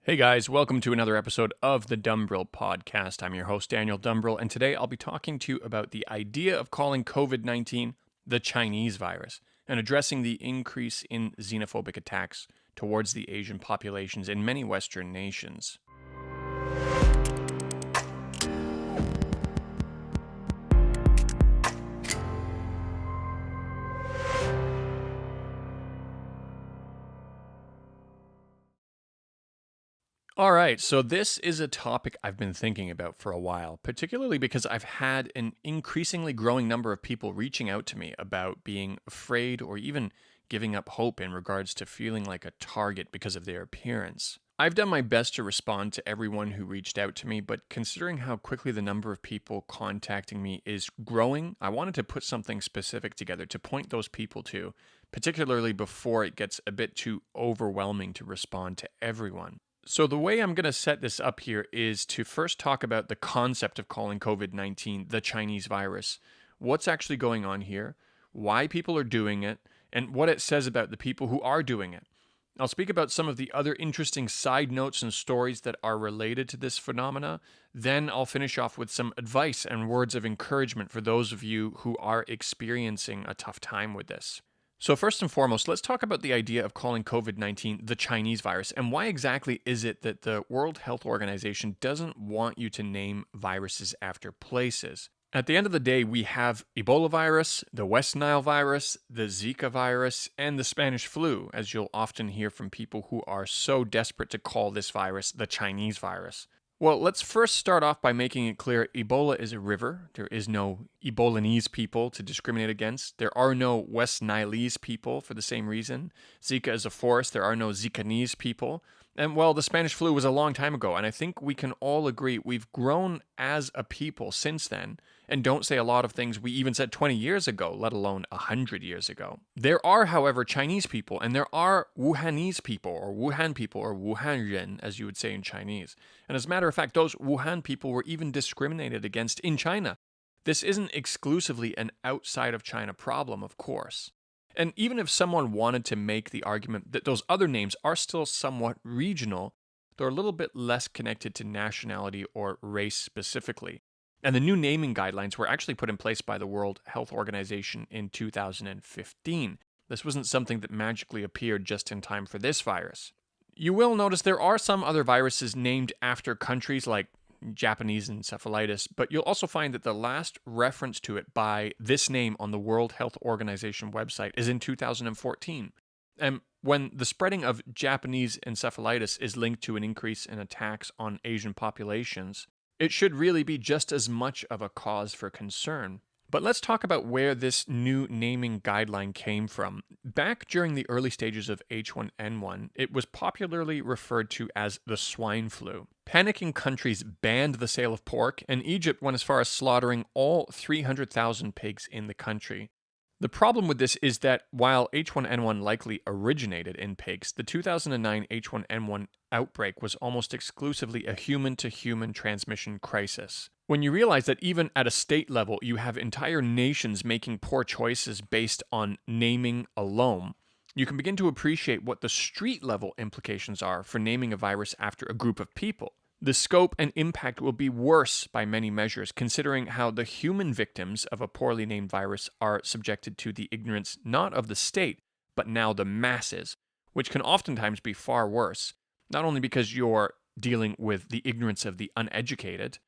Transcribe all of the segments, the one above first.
Hey guys, welcome to another episode of the Dumbrill podcast. I'm your host, Daniel Dumbrill, and today I'll be talking to you about the idea of calling COVID 19 the Chinese virus and addressing the increase in xenophobic attacks towards the Asian populations in many Western nations. All right, so this is a topic I've been thinking about for a while, particularly because I've had an increasingly growing number of people reaching out to me about being afraid or even giving up hope in regards to feeling like a target because of their appearance. I've done my best to respond to everyone who reached out to me, but considering how quickly the number of people contacting me is growing, I wanted to put something specific together to point those people to, particularly before it gets a bit too overwhelming to respond to everyone. So, the way I'm going to set this up here is to first talk about the concept of calling COVID 19 the Chinese virus, what's actually going on here, why people are doing it, and what it says about the people who are doing it. I'll speak about some of the other interesting side notes and stories that are related to this phenomena. Then I'll finish off with some advice and words of encouragement for those of you who are experiencing a tough time with this. So, first and foremost, let's talk about the idea of calling COVID 19 the Chinese virus and why exactly is it that the World Health Organization doesn't want you to name viruses after places. At the end of the day, we have Ebola virus, the West Nile virus, the Zika virus, and the Spanish flu, as you'll often hear from people who are so desperate to call this virus the Chinese virus. Well, let's first start off by making it clear Ebola is a river. There is no Ebolanese people to discriminate against. There are no West Nilese people for the same reason. Zika is a forest. There are no Zikanese people. And well, the Spanish flu was a long time ago, and I think we can all agree we've grown as a people since then, and don't say a lot of things we even said 20 years ago, let alone 100 years ago. There are, however, Chinese people, and there are Wuhanese people, or Wuhan people, or Wuhanren, as you would say in Chinese. And as a matter of fact, those Wuhan people were even discriminated against in China. This isn't exclusively an outside of China problem, of course. And even if someone wanted to make the argument that those other names are still somewhat regional, they're a little bit less connected to nationality or race specifically. And the new naming guidelines were actually put in place by the World Health Organization in 2015. This wasn't something that magically appeared just in time for this virus. You will notice there are some other viruses named after countries like Japanese encephalitis, but you'll also find that the last reference to it by this name on the World Health Organization website is in 2014. And when the spreading of Japanese encephalitis is linked to an increase in attacks on Asian populations, it should really be just as much of a cause for concern. But let's talk about where this new naming guideline came from. Back during the early stages of H1N1, it was popularly referred to as the swine flu. Panicking countries banned the sale of pork, and Egypt went as far as slaughtering all 300,000 pigs in the country. The problem with this is that while H1N1 likely originated in pigs, the 2009 H1N1 outbreak was almost exclusively a human-to-human transmission crisis. When you realize that even at a state level, you have entire nations making poor choices based on naming alone, you can begin to appreciate what the street-level implications are for naming a virus after a group of people. The scope and impact will be worse by many measures, considering how the human victims of a poorly named virus are subjected to the ignorance not of the state, but now the masses, which can oftentimes be far worse, not only because you're dealing with the ignorance of the uneducated,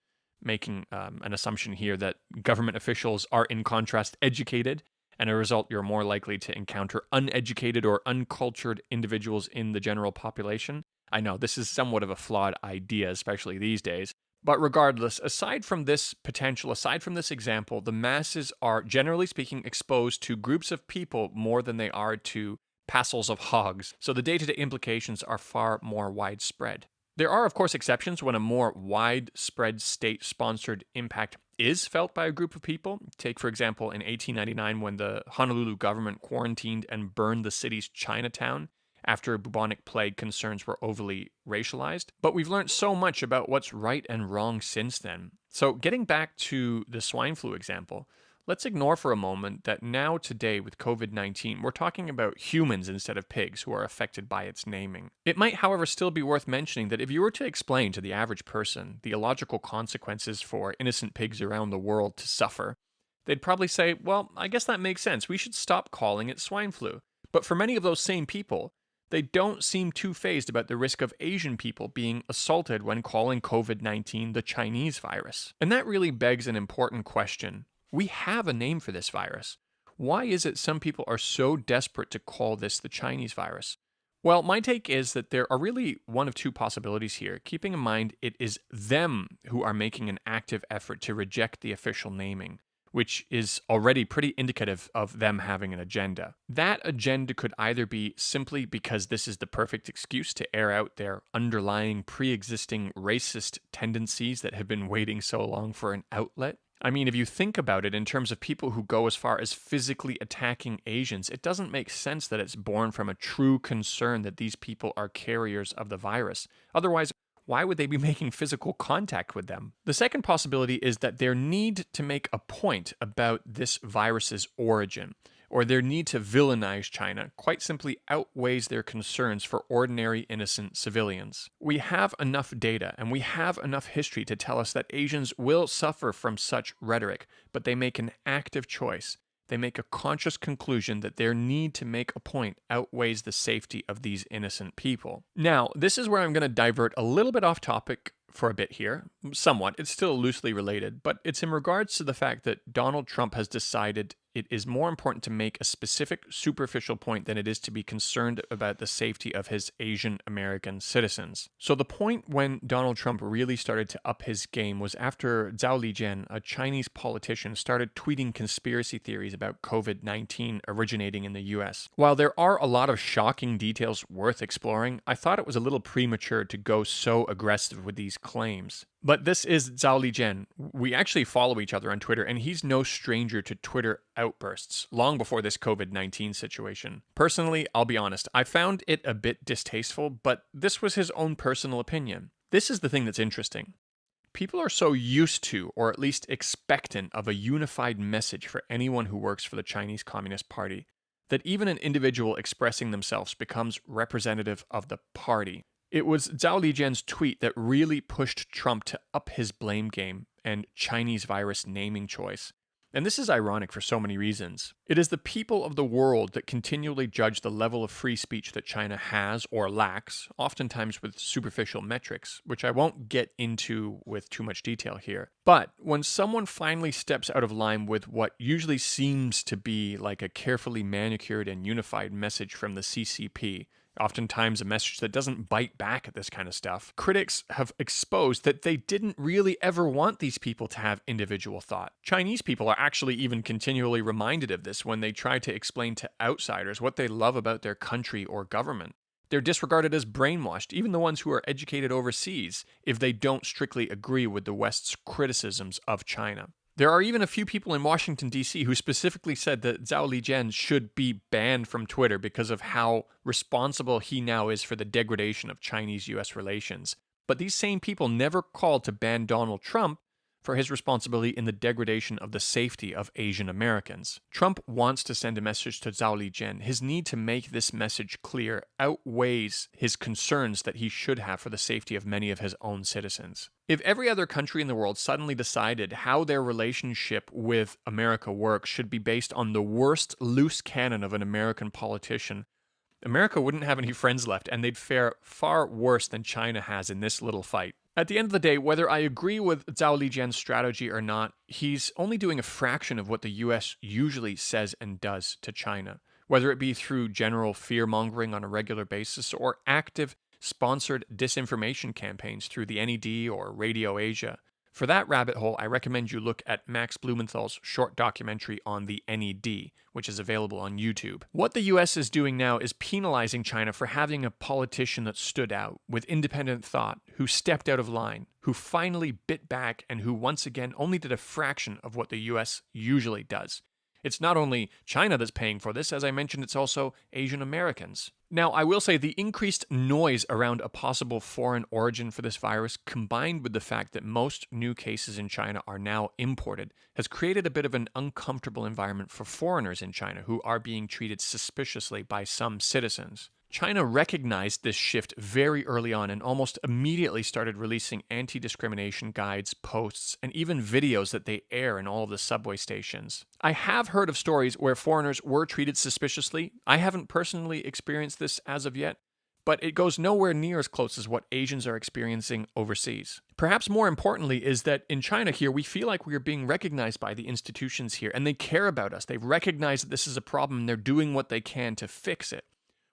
making an assumption here that government officials are in contrast educated, and as a result you're more likely to encounter uneducated or uncultured individuals in the general population. I know this is somewhat of a flawed idea, especially these days, but regardless, aside from this potential, aside from this example, the masses are generally speaking exposed to groups of people more than they are to passels of hogs, so the day-to-day implications are far more widespread. There are, of course, exceptions when a more widespread state-sponsored impact is felt by a group of people. Take, for example, in 1899 when the Honolulu government quarantined and burned the city's Chinatown after bubonic plague concerns were overly racialized. But we've learned so much about what's right and wrong since then. So getting back to the swine flu example, Let's ignore for a moment that now today with COVID-19, we're talking about humans instead of pigs who are affected by its naming. It might, however, still be worth mentioning that if you were to explain to the average person the illogical consequences for innocent pigs around the world to suffer, they'd probably say, well, I guess that makes sense. We should stop calling it swine flu. But for many of those same people, they don't seem too fazed about the risk of Asian people being assaulted when calling COVID-19 the Chinese virus. And that really begs an important question. We have a name for this virus. Why is it some people are so desperate to call this the Chinese virus? Well, my take is that there are really one of two possibilities here, keeping in mind it is them who are making an active effort to reject the official naming, which is already pretty indicative of them having an agenda. That agenda could either be simply because this is the perfect excuse to air out their underlying pre-existing racist tendencies that have been waiting so long for an outlet. I mean, if you think about it in terms of people who go as far as physically attacking Asians, it doesn't make sense that it's born from a true concern that these people are carriers of the virus. Otherwise, why would they be making physical contact with them? The second possibility is that their need to make a point about this virus's origin, or their need to villainize China, quite simply outweighs their concerns for ordinary innocent civilians. We have enough data and we have enough history to tell us that Asians will suffer from such rhetoric, but they make an active choice. They make a conscious conclusion that their need to make a point outweighs the safety of these innocent people. Now, this is where I'm going to divert a little bit off topic for a bit here. Somewhat. It's still loosely related, but it's in regards to the fact that Donald Trump has decided it is more important to make a specific superficial point than it is to be concerned about the safety of his Asian American citizens. So the point when Donald Trump really started to up his game was after Zhao Lijian, a Chinese politician, started tweeting conspiracy theories about COVID-19 originating in the US. While there are a lot of shocking details worth exploring, I thought it was a little premature to go so aggressive with these claims. But this is Zhao Lijian. We actually follow each other on Twitter, and he's no stranger to Twitter outbursts, long before this COVID-19 situation. Personally, I'll be honest, I found it a bit distasteful, but this was his own personal opinion. This is the thing that's interesting. People are so used to, or at least expectant of, a unified message for anyone who works for the Chinese Communist Party, that even an individual expressing themselves becomes representative of the party. It was Zhao Lijian's tweet that really pushed Trump to up his blame game and Chinese virus naming choice. And this is ironic for so many reasons. It is the people of the world that continually judge the level of free speech that China has or lacks, oftentimes with superficial metrics, which I won't get into with too much detail here. But when someone finally steps out of line with what usually seems to be like a carefully manicured and unified message from the CCP, oftentimes a message that doesn't bite back at this kind of stuff, critics have exposed that they didn't really ever want these people to have individual thought. Chinese people are actually even continually reminded of this when they try to explain to outsiders what they love about their country or government. They're disregarded as brainwashed, even the ones who are educated overseas, if they don't strictly agree with the West's criticisms of China. There are even a few people in Washington, D.C. who specifically said that Zhao Lijian should be banned from Twitter because of how responsible he now is for the degradation of Chinese-U.S. relations. But these same people never called to ban Donald Trump for his responsibility in the degradation of the safety of Asian Americans. Trump wants to send a message to Zhao Lijian. His need to make this message clear outweighs his concerns that he should have for the safety of many of his own citizens. If every other country in the world suddenly decided how their relationship with America works should be based on the worst loose cannon of an American politician, America wouldn't have any friends left, and they'd fare far worse than China has in this little fight. At the end of the day, whether I agree with Zhao Lijian's strategy or not, he's only doing a fraction of what the US usually says and does to China, whether it be through general fear-mongering on a regular basis or active, sponsored disinformation campaigns through the NED or Radio Asia. For that rabbit hole, I recommend you look at Max Blumenthal's short documentary on the NED, which is available on YouTube. What the US is doing now is penalizing China for having a politician that stood out, with independent thought, who stepped out of line, who finally bit back, and who once again only did a fraction of what the US usually does. It's not only China that's paying for this, as I mentioned, it's also Asian Americans. Now, I will say the increased noise around a possible foreign origin for this virus, combined with the fact that most new cases in China are now imported, has created a bit of an uncomfortable environment for foreigners in China who are being treated suspiciously by some citizens. China recognized this shift very early on and almost immediately started releasing anti discrimination guides, posts, and even videos that they air in all of the subway stations. I have heard of stories where foreigners were treated suspiciously. I haven't personally experienced this as of yet, but it goes nowhere near as close as what Asians are experiencing overseas. Perhaps more importantly is that in China here, we feel like we are being recognized by the institutions here, and they care about us. They recognize that this is a problem, and they're doing what they can to fix it.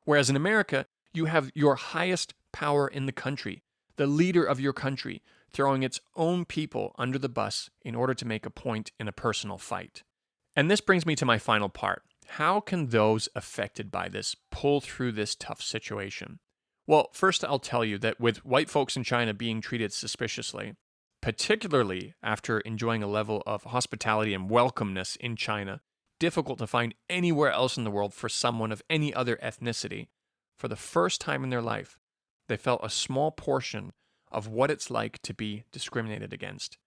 Whereas in America, you have your highest power in the country, the leader of your country, throwing its own people under the bus in order to make a point in a personal fight. And this brings me to my final part. How can those affected by this pull through this tough situation? Well, first I'll tell you that with white folks in China being treated suspiciously, particularly after enjoying a level of hospitality and welcomeness in China, difficult to find anywhere else in the world for someone of any other ethnicity, for the first time in their life, they felt a small portion of what it's like to be discriminated against.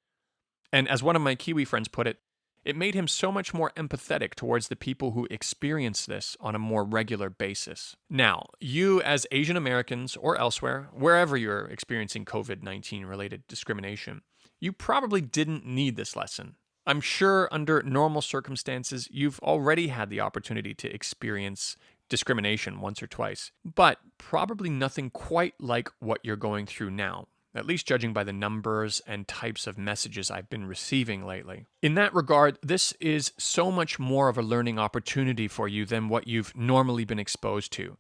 And as one of my Kiwi friends put it, it made him so much more empathetic towards the people who experience this on a more regular basis. Now, you as Asian Americans or elsewhere, wherever you're experiencing COVID-19 related discrimination, you probably didn't need this lesson. I'm sure under normal circumstances, you've already had the opportunity to experience discrimination once or twice, but probably nothing quite like what you're going through now, at least judging by the numbers and types of messages I've been receiving lately. In that regard, this is so much more of a learning opportunity for you than what you've normally been exposed to.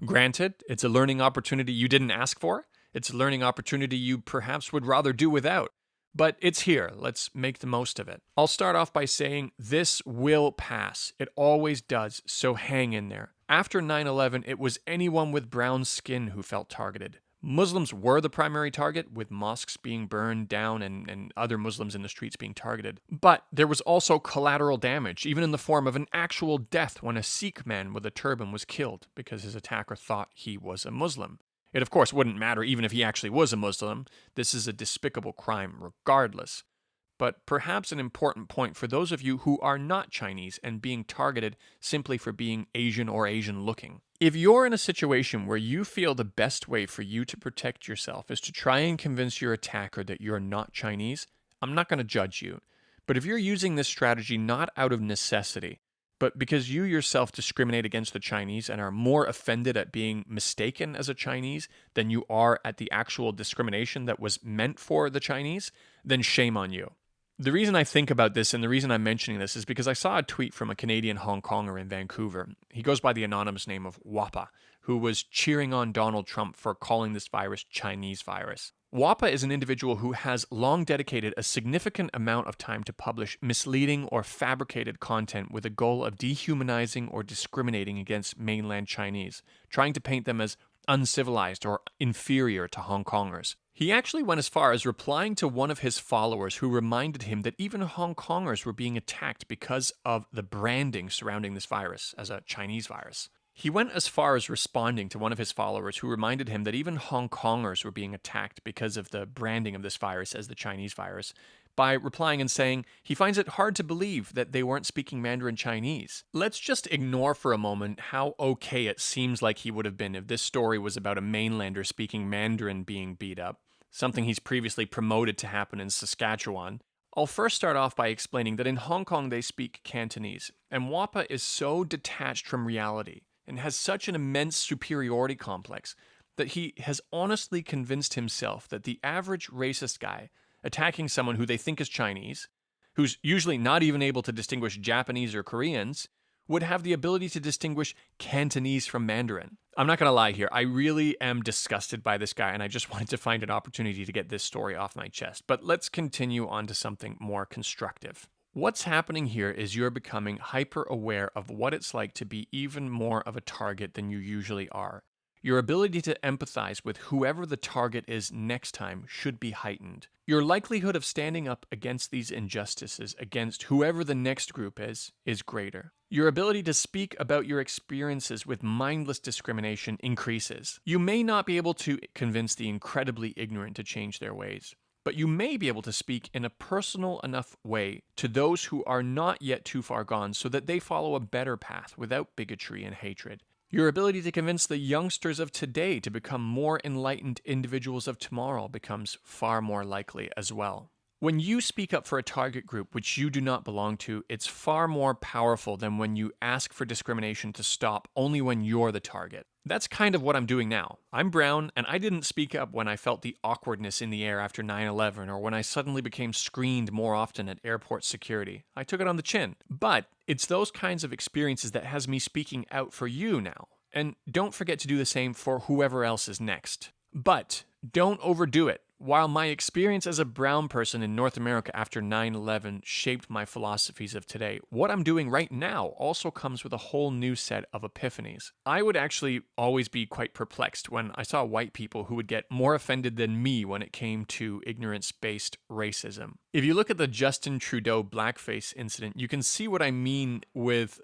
Granted, it's a learning opportunity you didn't ask for. It's a learning opportunity you perhaps would rather do without. But it's here. Let's make the most of it. I'll start off by saying this will pass. It always does, so hang in there. After 9/11, it was anyone with brown skin who felt targeted. Muslims were the primary target, with mosques being burned down and other Muslims in the streets being targeted. But there was also collateral damage, even in the form of an actual death when a Sikh man with a turban was killed because his attacker thought he was a Muslim. It, of course, wouldn't matter even if he actually was a Muslim. This is a despicable crime regardless. But perhaps an important point for those of you who are not Chinese and being targeted simply for being Asian or Asian looking. If you're in a situation where you feel the best way for you to protect yourself is to try and convince your attacker that you're not Chinese, I'm not going to judge you. But if you're using this strategy not out of necessity, but because you yourself discriminate against the Chinese and are more offended at being mistaken as a Chinese than you are at the actual discrimination that was meant for the Chinese, then shame on you. The reason I think about this and the reason I'm mentioning this is because I saw a tweet from a Canadian Hong Konger in Vancouver. He goes by the anonymous name of Wappa, who was cheering on Donald Trump for calling this virus Chinese virus. Wappa is an individual who has long dedicated a significant amount of time to publish misleading or fabricated content with a goal of dehumanizing or discriminating against mainland Chinese, trying to paint them as uncivilized or inferior to Hong Kongers. He actually went as far as replying to one of his followers who reminded him that even Hong Kongers were being attacked because of the branding surrounding this virus as a Chinese virus. He went as far as responding to one of his followers who reminded him that even Hong Kongers were being attacked because of the branding of this virus as the Chinese virus, by replying and saying he finds it hard to believe that they weren't speaking Mandarin Chinese. Let's just ignore for a moment how okay it seems like he would have been if this story was about a mainlander speaking Mandarin being beat up, something he's previously promoted to happen in Saskatchewan. I'll first start off by explaining that in Hong Kong they speak Cantonese, and Wappa is so detached from reality and has such an immense superiority complex that he has honestly convinced himself that the average racist guy attacking someone who they think is Chinese, who's usually not even able to distinguish Japanese or Koreans, would have the ability to distinguish Cantonese from Mandarin. I'm not going to lie here, I really am disgusted by this guy, and I just wanted to find an opportunity to get this story off my chest. But let's continue on to something more constructive. What's happening here is you're becoming hyper aware of what it's like to be even more of a target than you usually are. Your ability to empathize with whoever the target is next time should be heightened. Your likelihood of standing up against these injustices against whoever the next group is greater. Your ability to speak about your experiences with mindless discrimination increases. You may not be able to convince the incredibly ignorant to change their ways, but you may be able to speak in a personal enough way to those who are not yet too far gone so that they follow a better path without bigotry and hatred. Your ability to convince the youngsters of today to become more enlightened individuals of tomorrow becomes far more likely as well. When you speak up for a target group which you do not belong to, it's far more powerful than when you ask for discrimination to stop only when you're the target. That's kind of what I'm doing now. I'm brown, and I didn't speak up when I felt the awkwardness in the air after 9/11 or when I suddenly became screened more often at airport security. I took it on the chin. But it's those kinds of experiences that has me speaking out for you now. And don't forget to do the same for whoever else is next. But don't overdo it. While my experience as a brown person in North America after 9/11 shaped my philosophies of today, what I'm doing right now also comes with a whole new set of epiphanies. I would actually always be quite perplexed when I saw white people who would get more offended than me when it came to ignorance-based racism. If you look at the Justin Trudeau blackface incident, you can see what I mean with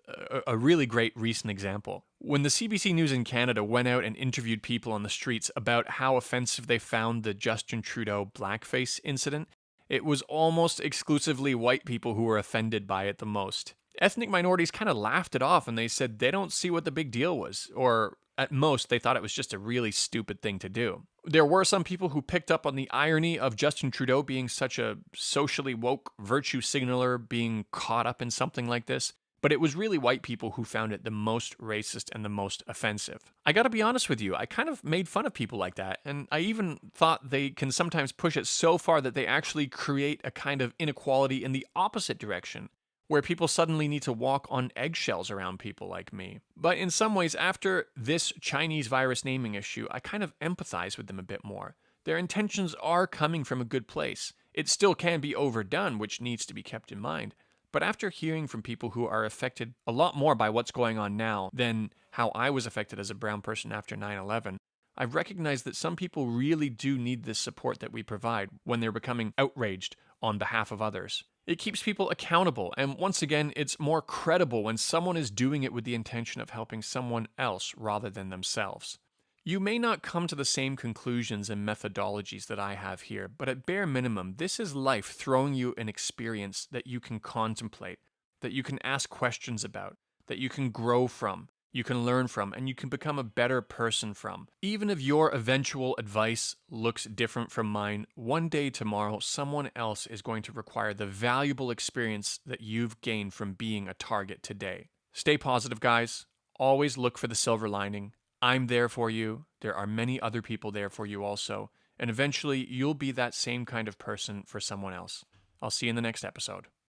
a really great recent example. When the CBC News in Canada went out and interviewed people on the streets about how offensive they found the Justin Trudeau blackface incident, it was almost exclusively white people who were offended by it the most. Ethnic minorities kind of laughed it off and they said they don't see what the big deal was, or at most they thought it was just a really stupid thing to do. There were some people who picked up on the irony of Justin Trudeau being such a socially woke virtue signaler being caught up in something like this. But it was really white people who found it the most racist and the most offensive. I gotta be honest with you, I kind of made fun of people like that, and I even thought they can sometimes push it so far that they actually create a kind of inequality in the opposite direction, where people suddenly need to walk on eggshells around people like me. But in some ways, after this Chinese virus naming issue, I kind of empathize with them a bit more. Their intentions are coming from a good place. It still can be overdone, which needs to be kept in mind. But after hearing from people who are affected a lot more by what's going on now than how I was affected as a brown person after 9/11, I've recognized that some people really do need this support that we provide when they're becoming outraged on behalf of others. It keeps people accountable, and once again, it's more credible when someone is doing it with the intention of helping someone else rather than themselves. You may not come to the same conclusions and methodologies that I have here, but at bare minimum, this is life throwing you an experience that you can contemplate, that you can ask questions about, that you can grow from, you can learn from, and you can become a better person from. Even if your eventual advice looks different from mine, one day tomorrow, someone else is going to require the valuable experience that you've gained from being a target today. Stay positive, guys. Always look for the silver lining. I'm there for you. There are many other people there for you also. And eventually, you'll be that same kind of person for someone else. I'll see you in the next episode.